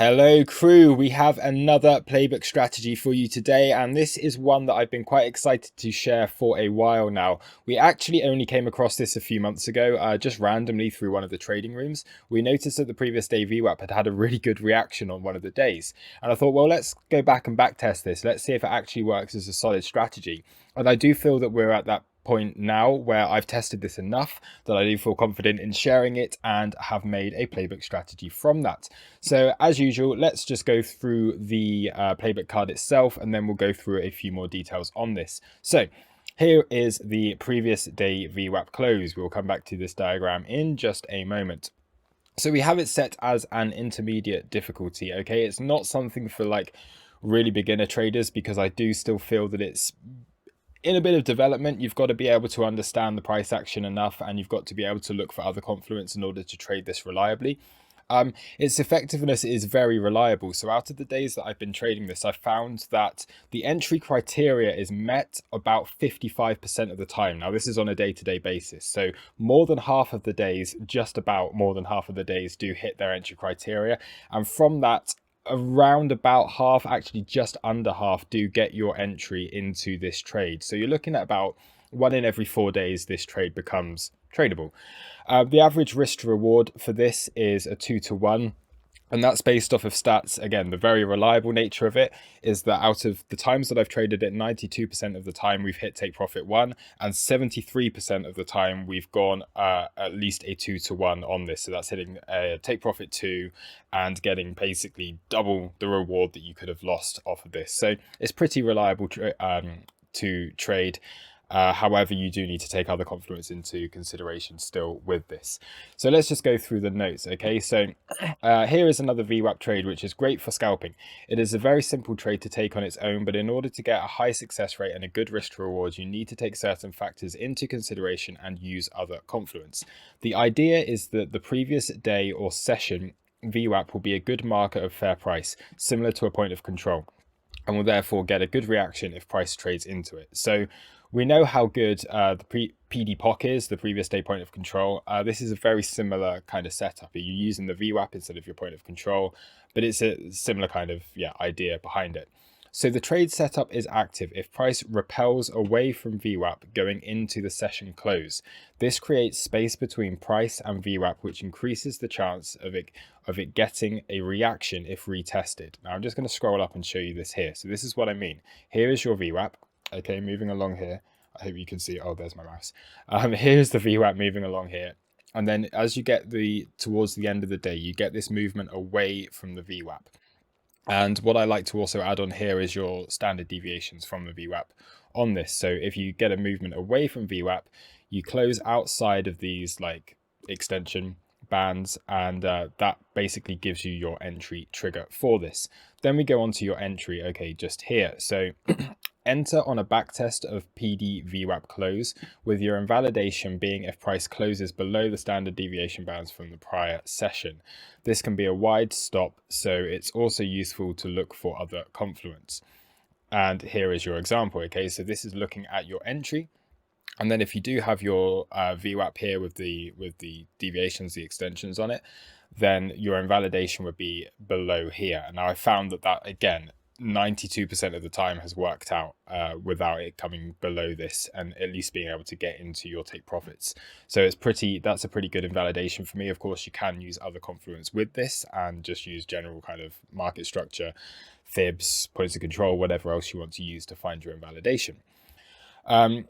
Hello crew, we have another playbook strategy for you today, and this is one that I've been quite excited to share for a while now. We actually only came across this a few months ago, just randomly through one of the trading rooms. We noticed that the previous day VWAP had a really good reaction on one of the days, and I thought, well, let's go back and backtest this. Let's see if it actually works as a solid strategy. And I do feel that we're at that point now where I've tested this enough that I do feel confident in sharing it and have made a playbook strategy from that. So as usual, let's just go through the playbook card itself, and then we'll go through a few more details on this. So here is the previous day VWAP close. We'll come back to this diagram in just a moment. So we have it set as an intermediate difficulty. Okay, it's not something for like really beginner traders, because I do still feel that it's in a bit of development. You've got to be able to understand the price action enough, and you've got to be able to look for other confluence in order to trade this reliably. Its effectiveness is very reliable. So out of the days that I've been trading this, I've found that the entry criteria is met about 55% of the time. Now, this is on a day-to-day basis. So more than half of the days, just about more than half of the days, do hit their entry criteria. And from that, around about half, actually just under half, do get your entry into this trade. So you're looking at about 1 in every 4 days this trade becomes tradable. The average risk to reward for this is a 2-to-1. And that's based off of stats. Again, the very reliable nature of it is that out of the times that I've traded it, 92% of the time we've hit take profit 1, and 73% of the time we've gone at least a 2-to-1 on this. So that's hitting a take profit 2 and getting basically double the reward that you could have lost off of this. So it's pretty reliable to trade. However, you do need to take other confluence into consideration still with this. So let's just go through the notes. Okay, so here is another VWAP trade, which is great for scalping. It is a very simple trade to take on its own, but in order to get a high success rate and a good risk to reward, you need to take certain factors into consideration and use other confluence. The idea is that the previous day or session VWAP will be a good marker of fair price, similar to a point of control, and will therefore get a good reaction if price trades into it. So we know how good the PD POC is, the previous day point of control. This is a very similar kind of setup. You're using the VWAP instead of your point of control, but it's a similar kind of idea behind it. So the trade setup is active if price repels away from VWAP going into the session close. This creates space between price and VWAP, which increases the chance of it getting a reaction if retested. Now I'm just going to scroll up and show you this here. So this is what I mean. Here is your VWAP. Okay, moving along here. I hope you can see. Oh, there's my mouse. Here's the VWAP moving along here. And then as you get towards the end of the day, you get this movement away from the VWAP. And what I like to also add on here is your standard deviations from the VWAP on this. So if you get a movement away from VWAP, you close outside of these like extension bands, and that basically gives you your entry trigger for this. Then we go on to your entry, okay, just here. So enter on a backtest of PD VWAP close, with your invalidation being if price closes below the standard deviation bands from the prior session. This can be a wide stop, so it's also useful to look for other confluence. And here is your example. Okay, so this is looking at your entry. And then if you do have your VWAP here with the deviations, the extensions on it, then your invalidation would be below here. And now I found that again, 92% of the time has worked out without it coming below this, and at least being able to get into your take profits. So that's a pretty good invalidation for me. Of course, you can use other confluence with this and just use general kind of market structure, fibs, points of control, whatever else you want to use to find your invalidation.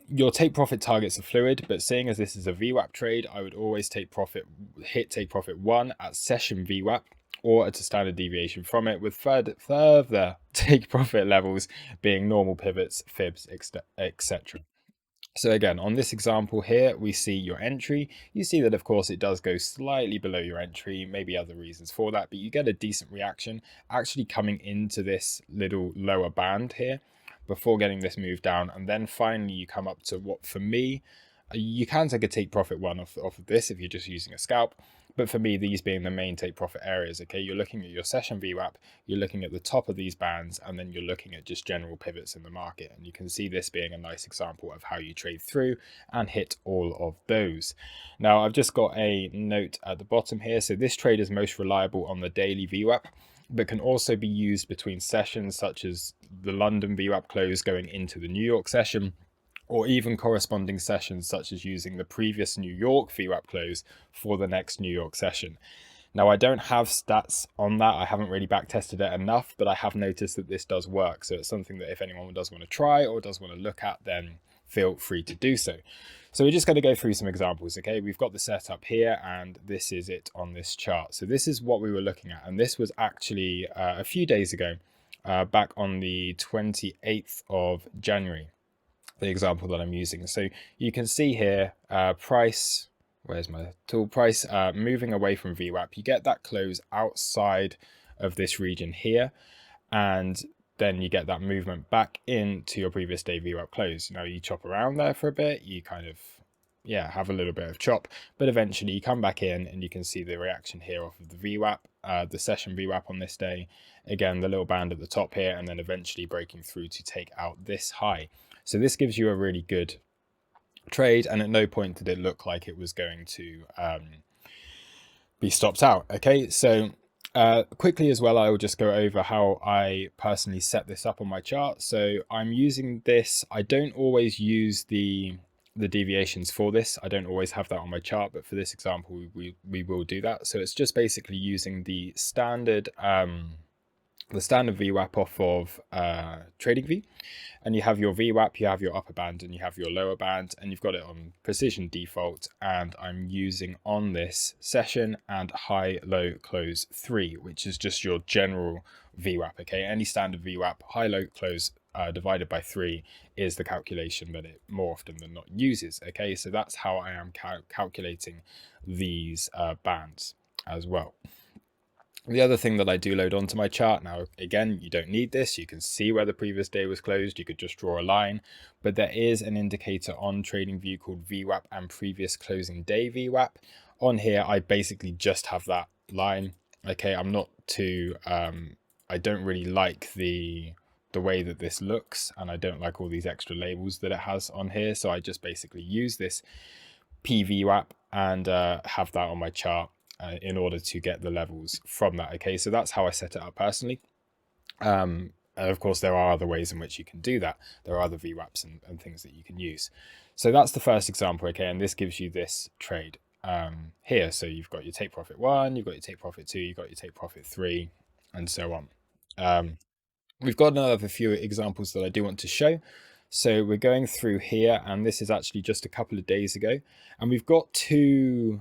Your take profit targets are fluid, but seeing as this is a VWAP trade, I would always hit take profit 1 at session VWAP or at a standard deviation from it, with further take profit levels being normal pivots, fibs, etc. So again, on this example here, we see your entry. You see that, of course, it does go slightly below your entry, maybe other reasons for that, but you get a decent reaction actually coming into this little lower band here before getting this move down. And then finally you come up to what, for me, you can take a take profit 1 off of this if you're just using a scalp. But for me, these being the main take profit areas, okay, you're looking at your session VWAP, you're looking at the top of these bands, and then you're looking at just general pivots in the market. And you can see this being a nice example of how you trade through and hit all of those. Now, I've just got a note at the bottom here. So this trade is most reliable on the daily VWAP. but can also be used between sessions, such as the London VWAP close going into the New York session, or even corresponding sessions such as using the previous New York VWAP close for the next New York session. Now, I don't have stats on that. I haven't really back tested it enough, but I have noticed that this does work. So it's something that if anyone does want to try or does want to look at, then feel free to do so. So we're just going to go through some examples. Okay, we've got the setup here, and this is it on this chart. So this is what we were looking at, and this was actually a few days ago, back on the 28th of January, the example that I'm using. So you can see here, price, where's my tool, price moving away from VWAP. You get that close outside of this region here, and then you get that movement back into your previous day VWAP close. Now you chop around there for a bit, you kind of, have a little bit of chop, but eventually you come back in and you can see the reaction here off of the VWAP, the session VWAP on this day. Again, the little band at the top here, and then eventually breaking through to take out this high. So this gives you a really good trade, and at no point did it look like it was going to be stopped out. Okay, so quickly as well, I will just go over how I personally set this up on my chart. So I'm using this. I don't always use the deviations for this. I don't always have that on my chart, but for this example, we will do that. So it's just basically using the standard VWAP off of TradingView, and you have your VWAP, you have your upper band, and you have your lower band, and you've got it on precision default. And I'm using on this session and high low close 3, which is just your general VWAP. Okay, any standard VWAP, high low close divided by 3 is the calculation that it more often than not uses. Okay, so that's how I am calculating these bands as well. The other thing that I do load onto my chart, now again, you don't need this, you can see where the previous day was closed, you could just draw a line, but there is an indicator on TradingView called VWAP and previous closing day VWAP. On here, I basically just have that line. Okay, I'm not too, I don't really like the way that this looks, and I don't like all these extra labels that it has on here, so I just basically use this PVWAP and have that on my chart in order to get the levels from that. Okay, so that's how I set it up personally. And of course, there are other ways in which you can do that. There are other VWAPs and things that you can use. So that's the first example, okay, and this gives you this trade here. So you've got your take profit 1, you've got your take profit 2, you've got your take profit 3, and so on. We've got another few examples that I do want to show. So we're going through here, and this is actually just a couple of days ago, and we've got two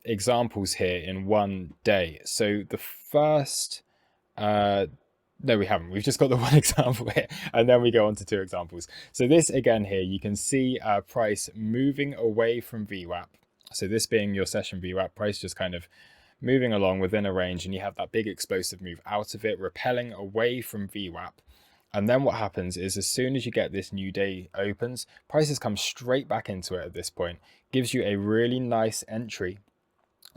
examples here in one day. So the first, no, we haven't. We've just got the one example here, and then we go on to two examples. So this again here, you can see price moving away from VWAP. So this being your session VWAP, price just kind of moving along within a range, and you have that big explosive move out of it, repelling away from VWAP. And then what happens is, as soon as you get this new day opens, prices come straight back into it at this point, gives you a really nice entry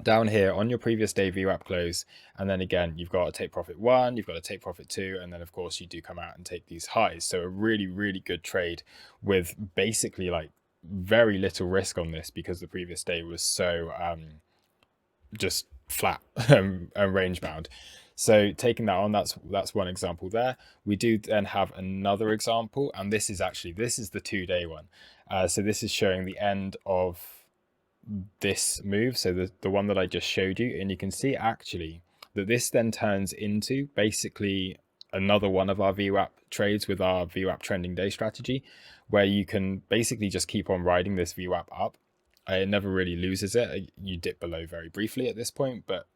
down here on your previous day VWAP close. And then again, you've got to take profit 1, you've got to take profit 2, and then of course you do come out and take these highs. So a really, really good trade with basically like very little risk on this, because the previous day was so just flat and range bound. So taking that on, that's one example there. We do then have another example, and this is the 2-day one. So this is showing the end of this move, so the one that I just showed you, and you can see actually that this then turns into basically another one of our VWAP trades with our VWAP trending day strategy, where you can basically just keep on riding this VWAP up. It never really loses it. You dip below very briefly at this point, but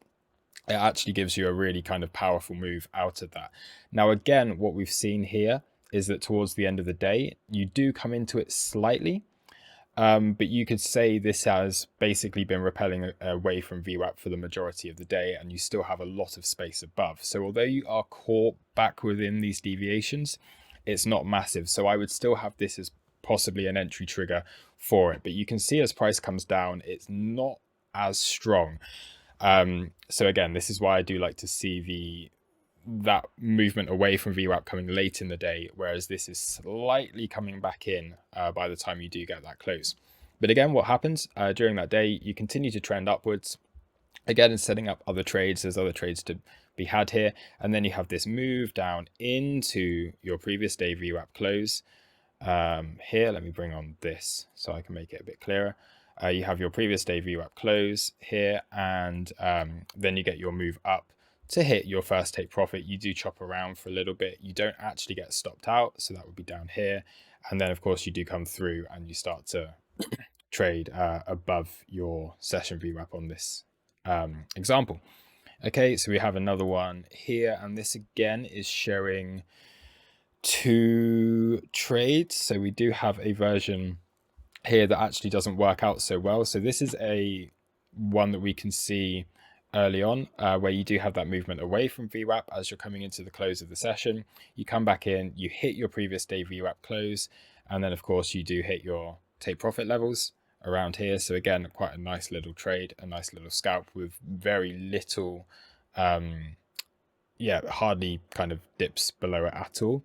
it actually gives you a really kind of powerful move out of that. Now, again, what we've seen here is that towards the end of the day, you do come into it slightly, but you could say this has basically been repelling away from VWAP for the majority of the day, and you still have a lot of space above. So although you are caught back within these deviations, it's not massive. So I would still have this as possibly an entry trigger for it. But you can see as price comes down, it's not as strong. So again, this is why I do like to see that movement away from VWAP coming late in the day, whereas this is slightly coming back in by the time you do get that close. But again, what happens during that day, you continue to trend upwards. Again, it's setting up other trades. There's other trades to be had here. And then you have this move down into your previous day VWAP close. Here, let me bring on this so I can make it a bit clearer. You have your previous day VWAP close here, and then you get your move up to hit your first take profit. You do chop around for a little bit. You don't actually get stopped out, so that would be down here. And then, of course, you do come through and you start to trade above your session VWAP on this example. Okay, so we have another one here, and this again is showing 2 trades. So we do have a version here that actually doesn't work out so well. So this is a one that we can see early on where you do have that movement away from VWAP as you're coming into the close of the session. You come back in, you hit your previous day VWAP close, and then of course you do hit your take profit levels around here. So again, quite a nice little trade, a nice little scalp with very little hardly kind of dips below it at all.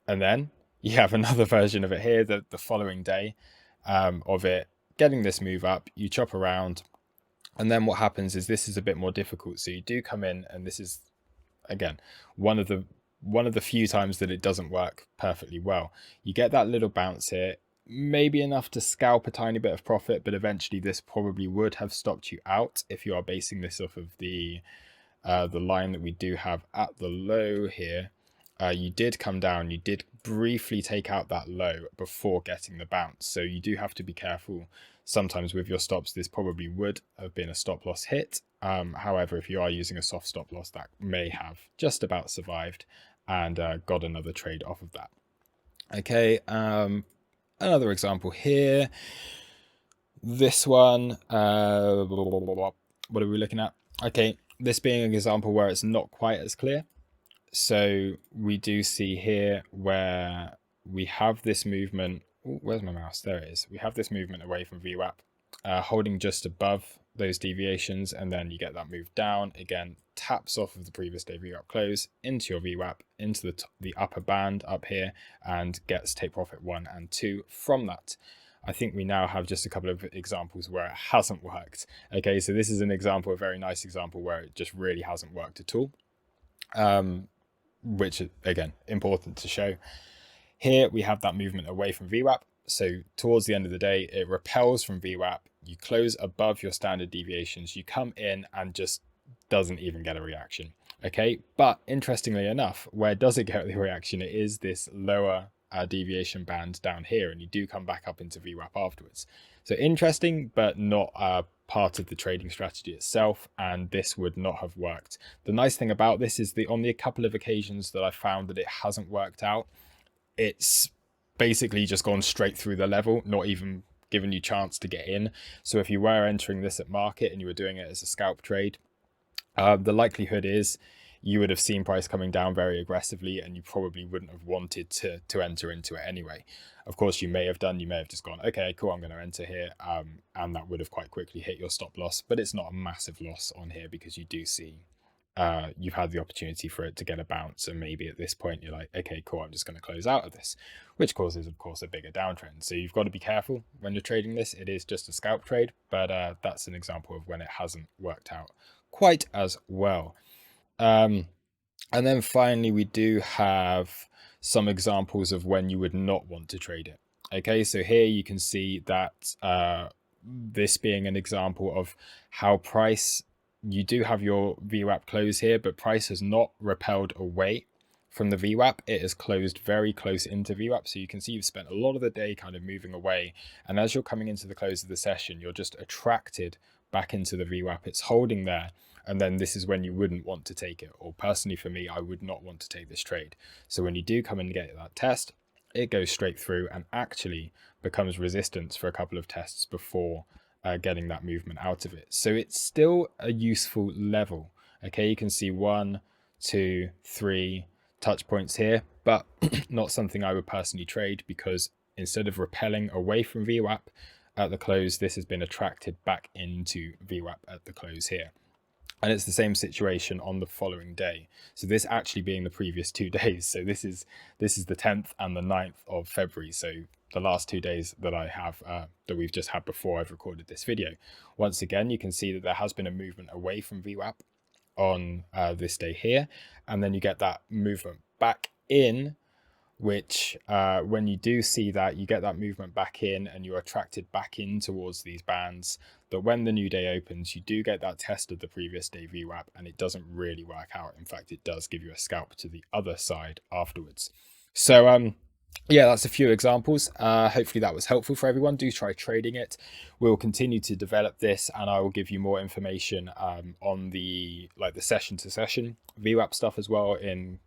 And then you have another version of it here, the following day of it getting this move up. You chop around, and then what happens is this is a bit more difficult. So you do come in, and this is again one of the few times that it doesn't work perfectly well. You get that little bounce here, maybe enough to scalp a tiny bit of profit, but eventually this probably would have stopped you out if you are basing this off of the line that we do have at the low here. You did come down, you did briefly take out that low before getting the bounce. So you do have to be careful sometimes with your stops. This probably would have been a stop loss hit. However, if you are using a soft stop loss, that may have just about survived and got another trade off of that. Okay, another example here. This one, what are we looking at? Okay, this being an example where it's not quite as clear. So we do see here where we have this movement. Ooh, where's my mouse? There it is. We have this movement away from VWAP, holding just above those deviations, and then you get that move down again, taps off of the previous day VWAP close into your VWAP, into the upper band up here, and gets take profit 1 and 2 from that. I think we now have just a couple of examples where it hasn't worked. Okay, so this is an example, a very nice example where it just really hasn't worked at all. Which again, important to show. Here we have that movement away from VWAP. So towards the end of the day, it repels from VWAP. You close above your standard deviations. You come in and just doesn't even get a reaction. Okay, but interestingly enough, where does it get the reaction? It is this lower deviation band down here, and you do come back up into VWAP afterwards. So interesting, but not part of the trading strategy itself, and this would not have worked. The nice thing about this is on the couple of occasions that I found that it hasn't worked out, it's basically just gone straight through the level, not even giving you chance to get in. So if you were entering this at market and you were doing it as a scalp trade, the likelihood is you would have seen price coming down very aggressively, and you probably wouldn't have wanted to enter into it anyway. Of course, you may have just gone, okay, cool, I'm going to enter here, and that would have quite quickly hit your stop loss, but it's not a massive loss on here because you do see you've had the opportunity for it to get a bounce, and maybe at this point you're like, okay, cool, I'm just going to close out of this, which causes, of course, a bigger downtrend. So you've got to be careful when you're trading this. It is just a scalp trade, but that's an example of when it hasn't worked out quite as well. And then finally, we do have some examples of when you would not want to trade it. Okay, so here you can see that this being an example of how price, you do have your VWAP close here, but price has not repelled away from the VWAP. It is closed very close into VWAP. So you can see you've spent a lot of the day kind of moving away. And as you're coming into the close of the session, you're just attracted back into the VWAP. It's holding there. And then this is when you wouldn't want to take it. Or personally for me, I would not want to take this trade. So when you do come and get that test, it goes straight through and actually becomes resistance for a couple of tests before getting that movement out of it. So it's still a useful level. Okay, you can see 1, 2, 3 touch points here, but not something I would personally trade, because instead of repelling away from VWAP at the close, this has been attracted back into VWAP at the close here. And it's the same situation on the following day. So this actually being the previous 2 days. So this is the 10th and the 9th of February. So the last 2 days that I have that we've just had before I've recorded this video. Once again, you can see that there has been a movement away from VWAP on this day here, and then you get that movement back in, which when you do see that, you get that movement back in and you're attracted back in towards these bands, that when the new day opens, you do get that test of the previous day VWAP, and it doesn't really work out. In fact, it does give you a scalp to the other side afterwards. So yeah, that's a few examples. Hopefully that was helpful for everyone. Do try trading it. We'll continue to develop this, and I will give you more information on the session to session VWAP stuff as well in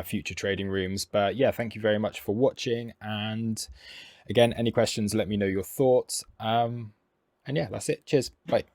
future trading rooms. But yeah, thank you very much for watching, and again, any questions, let me know your thoughts. And yeah, that's it. Cheers. Bye.